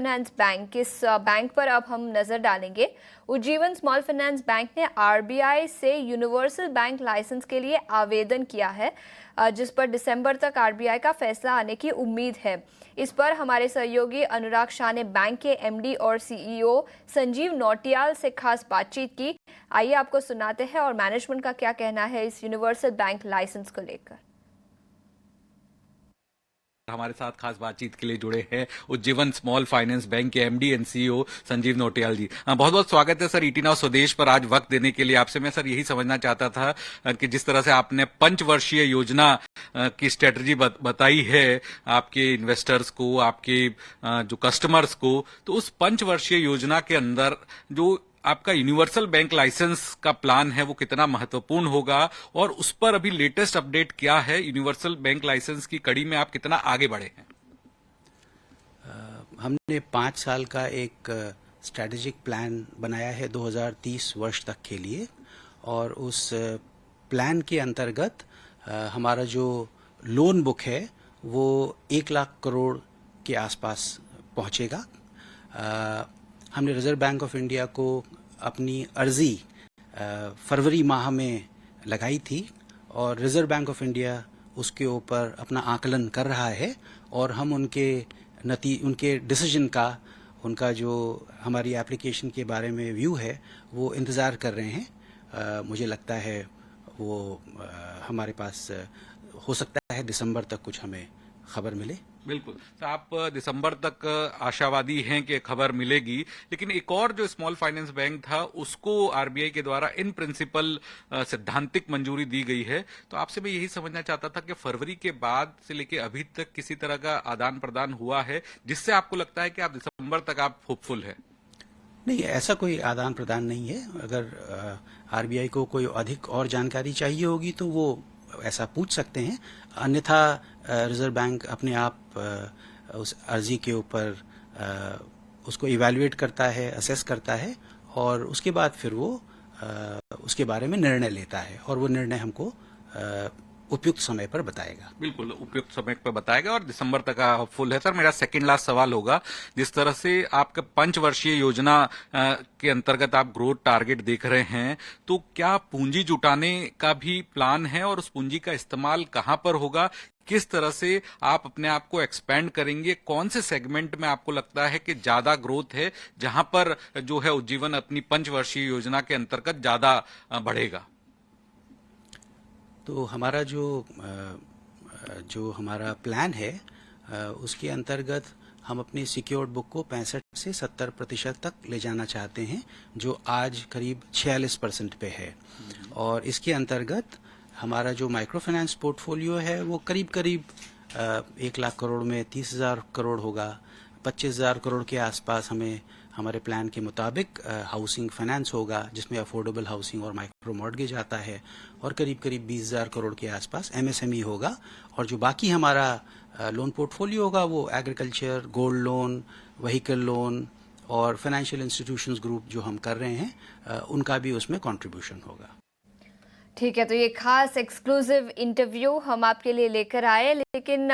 Finance bank, इस bank पर अब हम नजर डालेंगे। उज्जीवन स्मॉल फाइनेंस बैंक ने आरबीआई से यूनिवर्सल बैंक लाइसेंस के लिए आवेदन किया है, जिस पर दिसंबर तक आरबीआई का फैसला आने की उम्मीद है। इस पर हमारे सहयोगी अनुराग शाह ने बैंक के एमडी और सीईओ संजीव नौटियाल से खास बातचीत की। आइए आपको सुनाते हैं और मैनेजमेंट का क्या कहना है इस यूनिवर्सल बैंक लाइसेंस को लेकर। हमारे साथ खास बातचीत के लिए जुड़े हैं उज्जीवन स्मॉल फाइनेंस बैंक के MD and CEO Sanjeev Nautiyal ji. बहुत बहुत स्वागत है सर ईटी नाउ स्वदेश पर आज वक्त देने के लिए। आपसे मैं सर यही समझना चाहता था कि जिस तरह से आपने पंचवर्षीय योजना की स्ट्रेटजी बताई है आपके इन्वेस्टर्स को, आपके जो कस्टमर्स को, तो उस पंचवर्षीय योजना के अंदर जो आपका यूनिवर्सल बैंक लाइसेंस का प्लान है वो कितना महत्वपूर्ण होगा और उस पर अभी लेटेस्ट अपडेट क्या है? यूनिवर्सल बैंक लाइसेंस की कड़ी में आप कितना आगे बढ़े हैं? हमने 5 साल का एक स्ट्रैटेजिक प्लान बनाया है 2030 वर्ष तक के लिए, और उस प्लान के अंतर्गत हमारा जो लोन बुक है वो 1 लाख करोड़ के आसपास पहुंचेगा। हमने रिजर्व बैंक ऑफ इंडिया को अपनी अर्जी फरवरी माह में लगाई थी और रिजर्व बैंक ऑफ इंडिया उसके ऊपर अपना आकलन कर रहा है और हम उनके डिसीजन का, उनका जो हमारी एप्लीकेशन के बारे में व्यू है वो इंतज़ार कर रहे हैं। मुझे लगता है वो हमारे पास हो सकता है दिसंबर तक कुछ हमें खबर मिले। बिल्कुल, तो आप दिसंबर तक आशावादी हैं कि खबर मिलेगी, लेकिन एक और जो स्मॉल फाइनेंस बैंक था उसको आरबीआई के द्वारा इन प्रिंसिपल सैद्धांतिक मंजूरी दी गई है। तो आपसे मैं यही समझना चाहता था कि फरवरी के बाद से लेके अभी तक किसी तरह का आदान प्रदान हुआ है जिससे आपको लगता है कि आप दिसंबर तक आप होपफुल है? नहीं, ऐसा कोई आदान प्रदान नहीं है। अगर आरबीआई को कोई अधिक और जानकारी चाहिए होगी तो वो ऐसा पूछ सकते हैं, अन्यथा रिजर्व बैंक अपने आप उस अर्जी के ऊपर उसको इवैल्यूएट करता है, असेस करता है और उसके बाद फिर वो उसके बारे में निर्णय लेता है और वो निर्णय हमको उपयुक्त समय पर बताएगा। बिल्कुल, उपयुक्त समय पर बताएगा और दिसंबर तक फुल है। सर, मेरा सेकंड लास्ट सवाल होगा, जिस तरह से आपके पंचवर्षीय योजना के अंतर्गत आप ग्रोथ टारगेट देख रहे हैं, तो क्या पूंजी जुटाने का भी प्लान है और उस पूंजी का इस्तेमाल कहां पर होगा? किस तरह से आप अपने आप को एक्सपेंड करेंगे? कौन से सेगमेंट में आपको लगता है कि ज्यादा ग्रोथ है, जहां पर जो है उज्जीवन अपनी पंचवर्षीय योजना के अंतर्गत ज्यादा बढ़ेगा? तो हमारा जो हमारा प्लान है उसके अंतर्गत हम अपनी सिक्योर्ड बुक को 65 से 70% तक ले जाना चाहते हैं, जो आज करीब 46% पे है। और इसके अंतर्गत हमारा जो माइक्रो फाइनेंस पोर्टफोलियो है वो करीब 1 लाख करोड़ में 30,000 करोड़ होगा। 25,000 करोड़ के आसपास हमें हमारे प्लान के मुताबिक हाउसिंग फाइनेंस होगा, जिसमें अफोर्डेबल हाउसिंग और माइक्रो मॉर्गेज आता है, और करीब 20,000 करोड़ के आसपास एमएसएमई होगा। और जो बाकी हमारा लोन पोर्टफोलियो होगा वो agriculture, gold loan, vehicle loan और फाइनेंशियल इंस्टीट्यूशंस ग्रुप जो हम कर रहे हैं उनका भी उसमें कंट्रीब्यूशन होगा। ठीक है, तो ये खास एक्सक्लूसिव इंटरव्यू हम आपके लिए लेकर आए, लेकिन